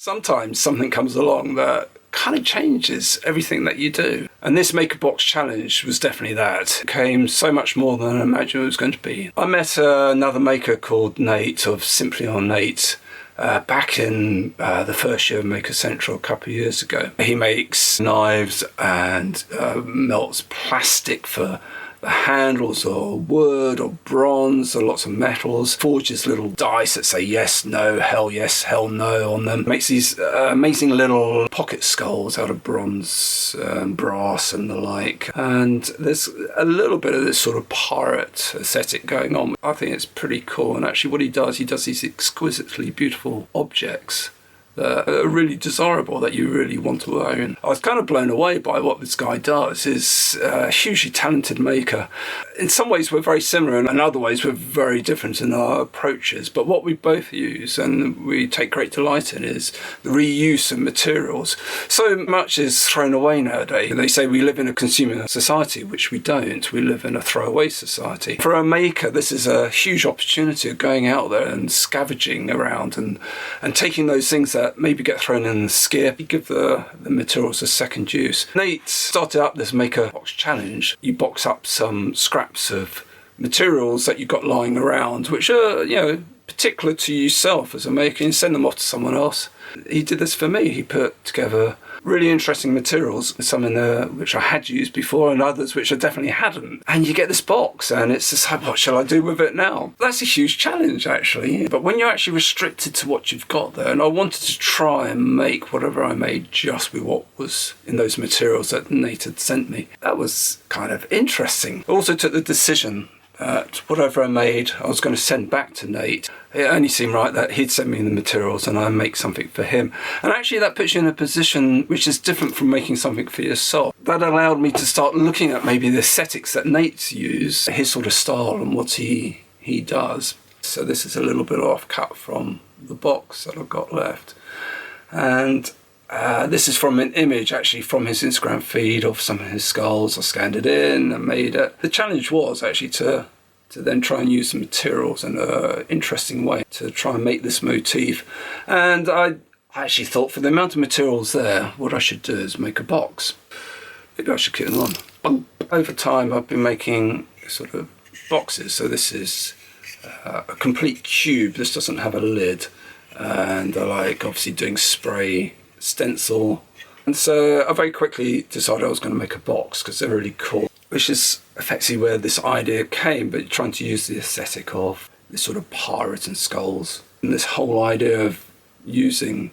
Sometimes something comes along that kind of changes everything that you do. And this Makerbox Challenge was definitely that. It came so much more than I imagined it was going to be. I met another maker called Nate of Simply on Nate back in the first year of Maker Central a couple of years ago. He makes knives and melts plastic for the handles, or wood or bronze or lots of metals, forges little dice that say yes, no, hell no on them, makes these amazing little pocket skulls out of bronze and brass and the like. And there's a little bit of this sort of pirate aesthetic going on. I think it's pretty cool. And actually what he does these exquisitely beautiful objects that are really desirable, that you really want to own. I was kind of blown away by what this guy does. He's a hugely talented maker. In some ways we're very similar, and in other ways we're very different in our approaches. But what we both use and we take great delight in is the reuse of materials. So much is thrown away nowadays. They say we live in a consumer society, which we don't. We live in a throwaway society. For a maker, this is a huge opportunity of going out there and scavenging around and taking those things that maybe get thrown in the skip. You give the materials a second use. Nate started up this Makerbox Challenge. You box up some scraps of materials that you've got lying around, which are, particular to yourself as a maker, and send them off to someone else. He did this for me. He put together really interesting materials, some in there which I had used before and others which I definitely hadn't. And you get this box and it's just like, what shall I do with it now? That's a huge challenge actually. But when you're actually restricted to what you've got there, and I wanted to try and make whatever I made just with what was in those materials that Nate had sent me, that was kind of interesting. I also took the decision that whatever I made, I was going to send back to Nate. It only seemed right that he'd send me the materials and I make something for him. And actually that puts you in a position which is different from making something for yourself. That allowed me to start looking at maybe the aesthetics that Nate's used, his sort of style and what he does. So this is a little bit off cut from the box that I've got left. And this is from an image actually from his Instagram feed of some of his skulls. I scanned it in and made it. The challenge was actually to then try and use the materials in an interesting way to try and make this motif. And I actually thought for the amount of materials there, what I should do is make a box. Maybe I should keep them on. Boom. Over time I've been making sort of boxes. So this is a complete cube. This doesn't have a lid. And I like obviously doing spray, stencil, and so I very quickly decided I was going to make a box because they're really cool, which is effectively where this idea came, but trying to use the aesthetic of this sort of pirate and skulls and this whole idea of using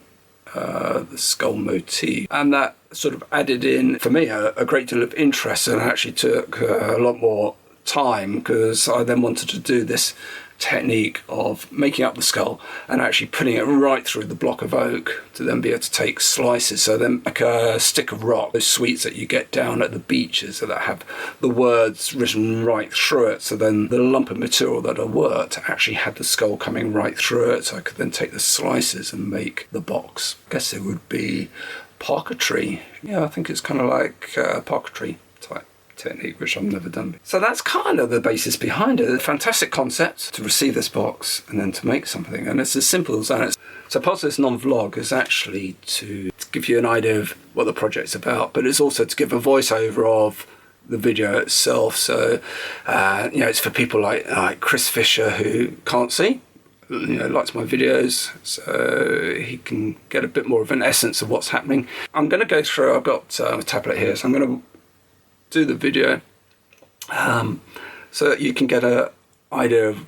the skull motif, and that sort of added in for me a great deal of interest, and actually took a lot more time because I then wanted to do this technique of making up the skull and actually putting it right through the block of oak to then be able to take slices. So then like a stick of rock, those sweets that you get down at the beaches that have the words written right through it. So then the lump of material that I worked actually had the skull coming right through it. So I could then take the slices and make the box. I guess it would be parquetry. Yeah, I think it's kind of like parquetry type technique, which I've never done. So that's kind of the basis behind it. A fantastic concept to receive this box and then to make something, and it's as simple as that. So part of this non-vlog is actually to give you an idea of what the project's about, but it's also to give a voiceover of the video itself. So it's for people like Chris Fisher, who can't see, likes my videos, so he can get a bit more of an essence of what's happening. I'm going to go through, I've got a tablet here, so I'm going to do the video so that you can get an idea of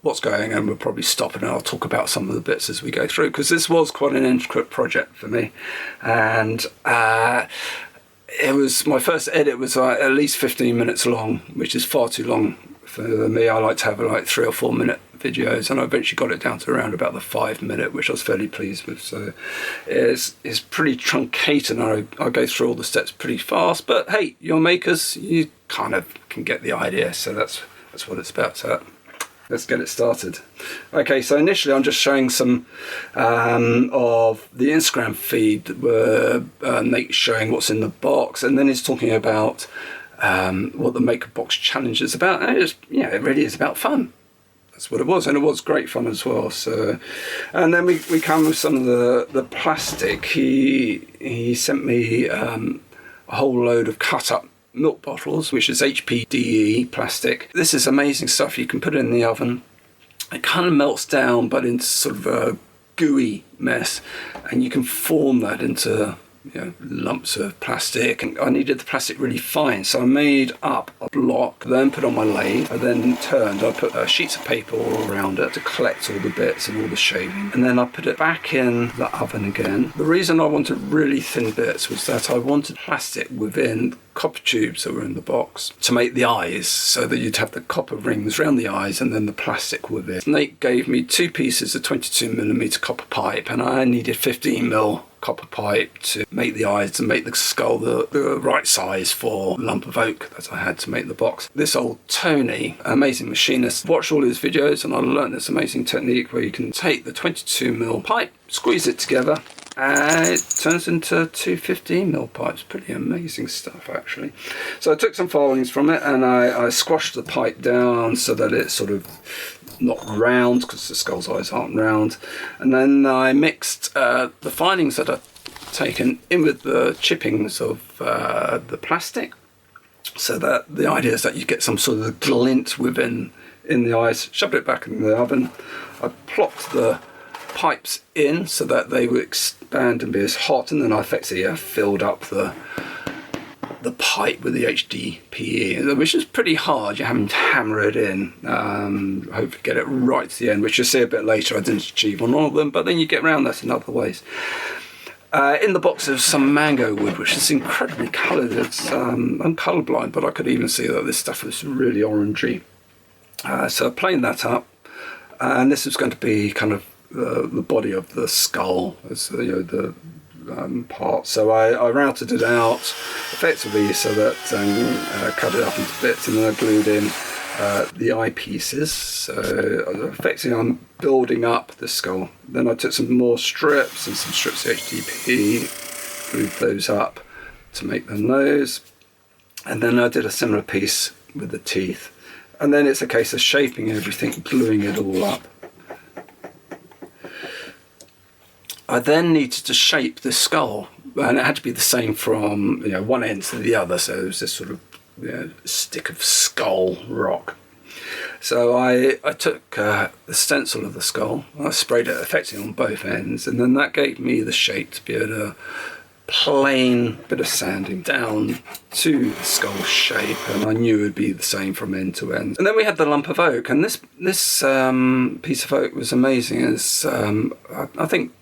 what's going on. We'll probably stop and I'll talk about some of the bits as we go through, because this was quite an intricate project for me, and it was, my first edit was at least 15 minutes long, which is far too long for me. I like to have like 3 or 4 minute videos, and I eventually got it down to around about the 5 minute, which I was fairly pleased with. So it's pretty truncated, and I go through all the steps pretty fast, but hey, you're makers, you kind of can get the idea. So that's what it's about. So let's get it started. Okay, so initially I'm just showing some of the Instagram feed where Nate's showing what's in the box, and then he's talking about what the Makerbox Challenge is about. And it really is about fun. that's what it was, and it was great fun as well. So, and then we come with some of the plastic. He sent me a whole load of cut up milk bottles, which is HPDE plastic. This is amazing stuff. You can put it in the oven. It kind of melts down, but into sort of a gooey mess, and you can form that into lumps of plastic. And I needed the plastic really fine, so I made up a block, then put on my lathe. I then I put sheets of paper all around it to collect all the bits and all the shaving, and then I put it back in the oven again. The reason I wanted really thin bits was that I wanted plastic within copper tubes that were in the box to make the eyes, so that you'd have the copper rings around the eyes and then the plastic with it. Nate gave me 2 pieces of 22mm copper pipe, and I needed 15mm copper pipe to make the eyes and make the skull the right size for the lump of oak that I had to make the box. This old Tony, amazing machinist, watched all his videos, and I learned this amazing technique where you can take the 22mm pipe, squeeze it together, and it turns into 2 15mm pipes. Pretty amazing stuff, actually. So I took some filings from it, and I squashed the pipe down so that it's sort of not round, because the skull's eyes aren't round. And then I mixed the filings that I've taken in with the chippings of the plastic, so that the idea is that you get some sort of glint in the eyes. Shoved it back in the oven. I plopped the pipes in so that they would expand and be as hot, and then I effectively filled up the pipe with the HDPE, which is pretty hard. You're having to hammer it in, hopefully get it right to the end, which you'll see a bit later. I didn't achieve on all of them, but then you get around that in other ways. In the box there's some mango wood, which is incredibly coloured. I'm colourblind, but I could even see that this stuff was really orangey. So I planed that up, and this was going to be kind of the body of the skull, as the part. So I routed it out effectively so that cut it up into bits, and then I glued in the eyepieces. So effectively I'm building up the skull. Then I took some more strips and some strips of HDPE, glued those up to make the nose, and then I did a similar piece with the teeth. And then it's a case of shaping everything, gluing it all up. I then needed to shape the skull, and it had to be the same from one end to the other, so it was this sort of stick of skull rock. So I took the stencil of the skull, I sprayed it effectively on both ends, and then that gave me the shape to be able to plain bit of sanding down to the skull shape, and I knew it would be the same from end to end. And then we had the lump of oak, and this piece of oak was amazing. I think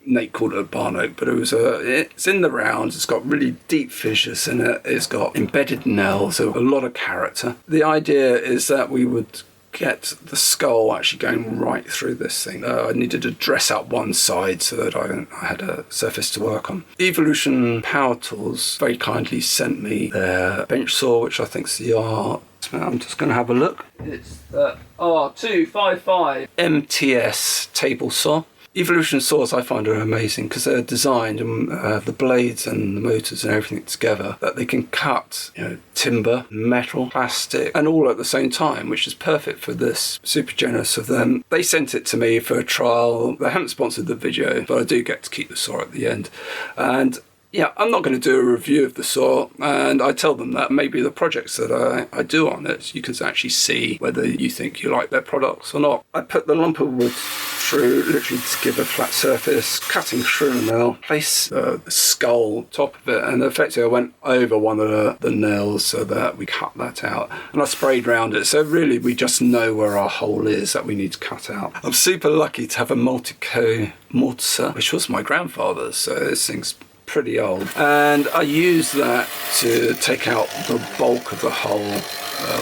Nate called it a barn oak, but it's in the round, it's got really deep fissures in it, it's got embedded nails, so a lot of character. The idea is that we would get the skull actually going right through this thing. I needed to dress up one side so that I had a surface to work on. Evolution Power Tools very kindly sent me their bench saw, which I think is the art. I'm just going to have a look. It's the R255 MTS table saw. Evolution saws I find are amazing because they're designed, the blades and the motors and everything together, that they can cut timber, metal, plastic, and all at the same time, which is perfect for this. Super generous of them. They sent it to me for a trial. They haven't sponsored the video, but I do get to keep the saw at the end. And yeah, I'm not going to do a review of the saw, and I tell them that maybe the projects that I do on it, you can actually see whether you think you like their products or not. I put the lump of wood through, literally to give a flat surface, cutting through the nail, place the skull top of it, and effectively I went over one of the nails so that we cut that out, and I sprayed around it, so really we just know where our hole is that we need to cut out. I'm super lucky to have a Multico mortiser, which was my grandfather's, so this thing's pretty old, and I use that to take out the bulk of the whole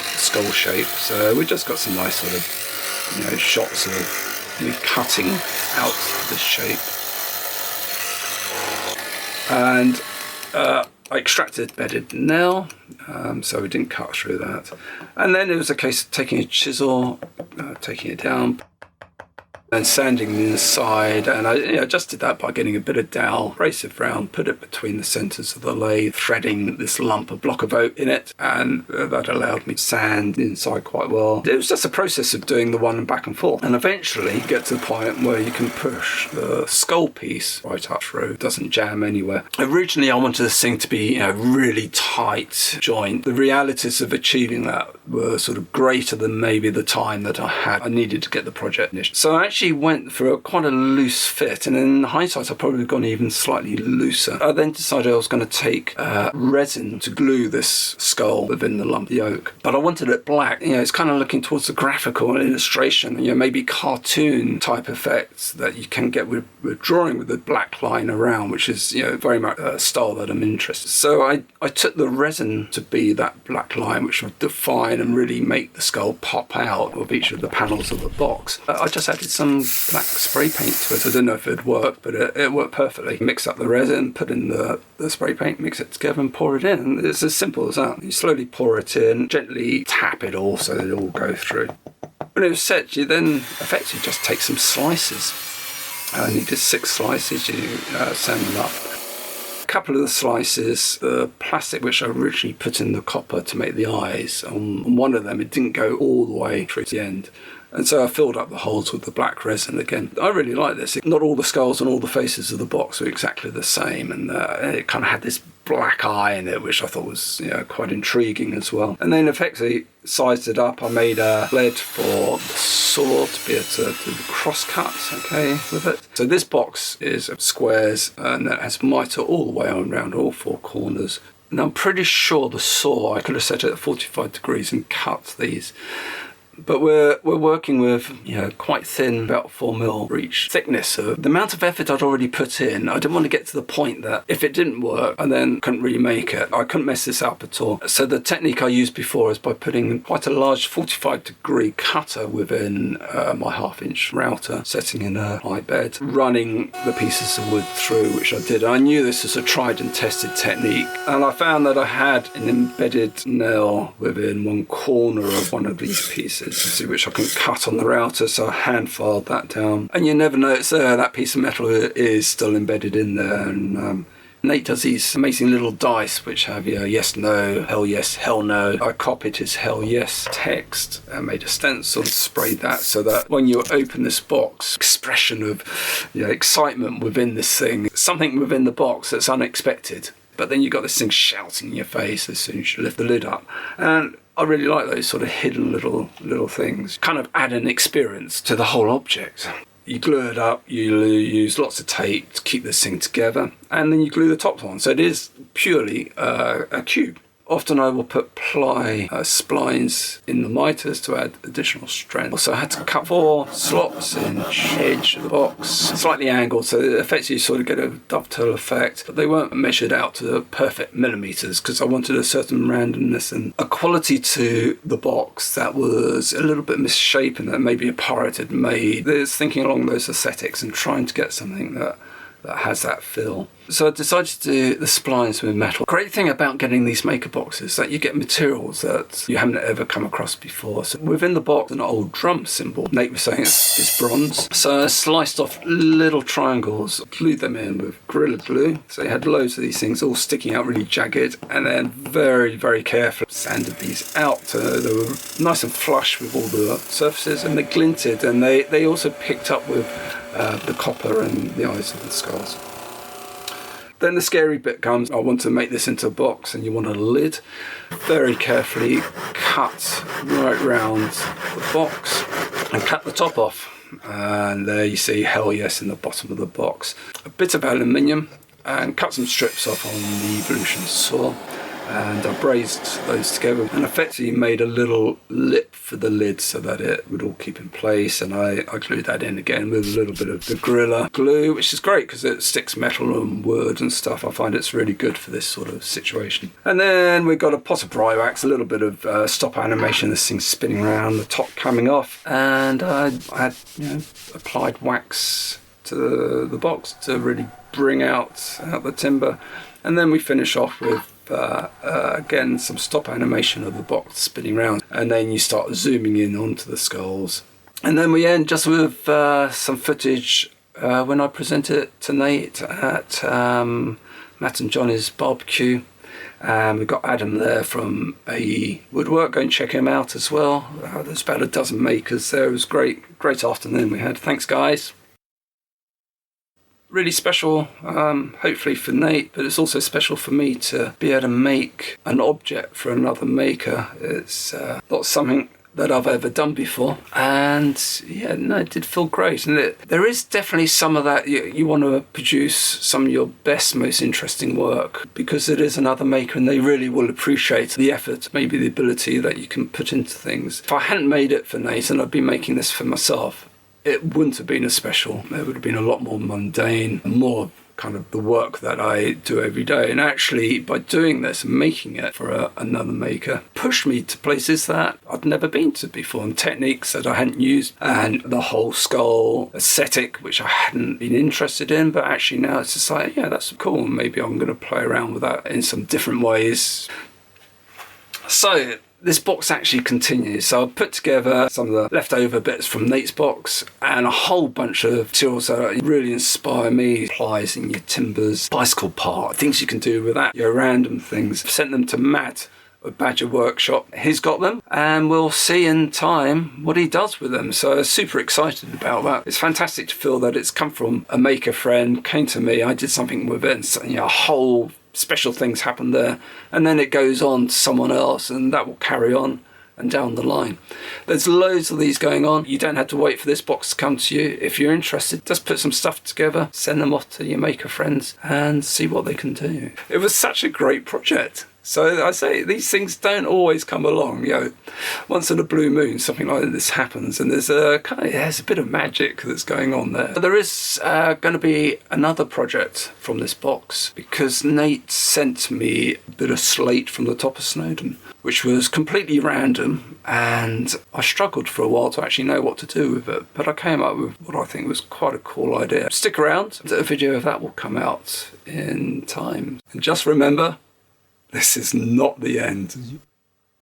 skull shape. So we just got some nice sort of shots of me cutting out this shape, and I extracted bedded nail, so we didn't cut through that. And then it was a case of taking a chisel, taking it down, and sanding the inside, and I just did that by getting a bit of dowel, abrasive round, put it between the centres of the lathe, threading this block of oak in it, and that allowed me to sand the inside quite well. It was just a process of doing the one back and forth, and eventually get to the point where you can push the skull piece right up through. It doesn't jam anywhere. Originally I wanted this thing to be really tight joint. The realities of achieving that were sort of greater than maybe the time that I needed to get the project finished. So I actually went for quite a loose fit, and in hindsight I've probably gone even slightly looser. I then decided I was going to take resin to glue this skull within the lump of the oak, but I wanted it black. It's kind of looking towards the graphical illustration, maybe cartoon type effects that you can get with drawing with the black line around, which is very much a style that I'm interested in. So I took the resin to be that black line which would define and really make the skull pop out of each of the panels of the box. I just added some black spray paint to it. I don't know if it'd work, but it worked perfectly. Mix up the resin, put in the spray paint, mix it together and pour it in. And it's as simple as that. You slowly pour it in, gently tap it all so that it all go through. When it was set, you then effectively just take some slices. I needed 6 slices, you sand them up. A couple of the slices, the plastic which I originally put in the copper to make the eyes, on one of them it didn't go all the way through to the end. And so I filled up the holes with the black resin again. I really like this. Not all the skulls and all the faces of the box were exactly the same, and it kind of had this black eye in it, which I thought was quite intriguing as well. And then effectively sized it up. I made a blade for the saw to be able to do the cross cuts, with it. So this box is squares, and it has mitre all the way around all 4 corners. And I'm pretty sure the saw, I could have set it at 45 degrees and cut these. But we're working with quite thin, about 4mm for each thickness. So the amount of effort I'd already put in, I didn't want to get to the point that if it didn't work, I then couldn't remake it. I couldn't mess this up at all. So the technique I used before is by putting quite a large 45-degree cutter within my 1/2-inch router, setting in a high bed, running the pieces of wood through, which I did. I knew this was a tried and tested technique, and I found that I had an embedded nail within one corner of one of these pieces, which I can cut on the router, so I hand filed that down. And you never know it's there, that piece of metal is still embedded in there. And Nate does these amazing little dice which have yes, no, hell yes, hell no. I copied his hell yes text and made a stencil and sprayed that so that when you open this box, expression of excitement within this thing, something within the box that's unexpected. But then you've got this thing shouting in your face as soon as you lift the lid up. And I really like those sort of hidden little things. Kind of add an experience to the whole object. You glue it up, you use lots of tape to keep this thing together, and then you glue the top on. So it is purely a cube. Often I will put ply splines in the miters to add additional strength. Also I had to cut 4 slots in the edge of the box, slightly angled, so effectively you sort of get a dovetail effect. But they weren't measured out to perfect millimeters because I wanted a certain randomness and a quality to the box that was a little bit misshapen that maybe a pirate had made. There's thinking along those aesthetics and trying to get something that has that feel. So I decided to do the splines with metal. Great thing about getting these maker boxes is that you get materials that you haven't ever come across before. So within the box, an old drum cymbal. Nate was saying it's bronze. So I sliced off little triangles, glued them in with Gorilla Glue. So you had loads of these things all sticking out really jagged, and then very, very carefully sanded these out so they were nice and flush with all the surfaces, and they glinted, and they also picked up with the copper and the eyes of the skulls. Then the scary bit comes. I want to make this into a box, and you want a lid. Very carefully cut right round the box and cut the top off. And there you see hell yes in the bottom of the box. A bit of aluminium, and cut some strips off on the evolution saw. And I brazed those together and effectively made a little lip for the lid so that it would all keep in place. And I glued that in again with a little bit of the Gorilla Glue, which is great because it sticks metal and wood and stuff. I find it's really good for this sort of situation. And then we've got a pot of pry wax, a little bit of stop animation, this thing spinning around, the top coming off. And I had applied wax to the box to really bring out the timber. And then we finish off with again some stop animation of the box spinning around, and then you start zooming in onto the skulls And then we end just with some footage when I presented it to Nate at Matt and Johnny's barbecue. We've got Adam there from AE Woodwork. Go and check him out as well. There's about a dozen makers there. It was great afternoon we had. Thanks, guys. Really special, hopefully for Nate, but it's also special for me to be able to make an object for another maker. It's not something that I've ever done before, and yeah, no, it did feel great. And there is definitely some of that. You want to produce some of your best, most interesting work because it is another maker, and they really will appreciate the effort, maybe the ability that you can put into things. If I hadn't made it for Nate and I'd been making this for myself, it wouldn't have been as special. It would have been a lot more mundane, more kind of the work that I do every day. And actually, by doing this and making it for another maker, pushed me to places that I'd never been to before, and techniques that I hadn't used, and the whole skull aesthetic, which I hadn't been interested in. But actually now it's just like, yeah, that's cool. Maybe I'm going to play around with that in some different ways. So this box actually continues. So I've put together some of the leftover bits from Nate's box and a whole bunch of tools that really inspire me. Plies in your timbers, bicycle part, things you can do with that, your random things. I've sent them to Matt at Badger Workshop. He's got them, and we'll see in time what he does with them. So super excited about that. It's fantastic to feel that it's come from a maker friend, came to me, I did something with it, and so, a whole special things happen there, and then it goes on to someone else, and that will carry on and down the line. There's loads of these going on. You don't have to wait for this box to come to you. If you're interested, just put some stuff together, send them off to your maker friends and see what they can do. It was such a great project. So I say these things don't always come along. Once in a blue moon, something like this happens, and there's a bit of magic that's going on there. There is going to be another project from this box because Nate sent me a bit of slate from the top of Snowdon, which was completely random, and I struggled for a while to actually know what to do with it. But I came up with what I think was quite a cool idea. Stick around. A video of that will come out in time. And just remember, this is not the end.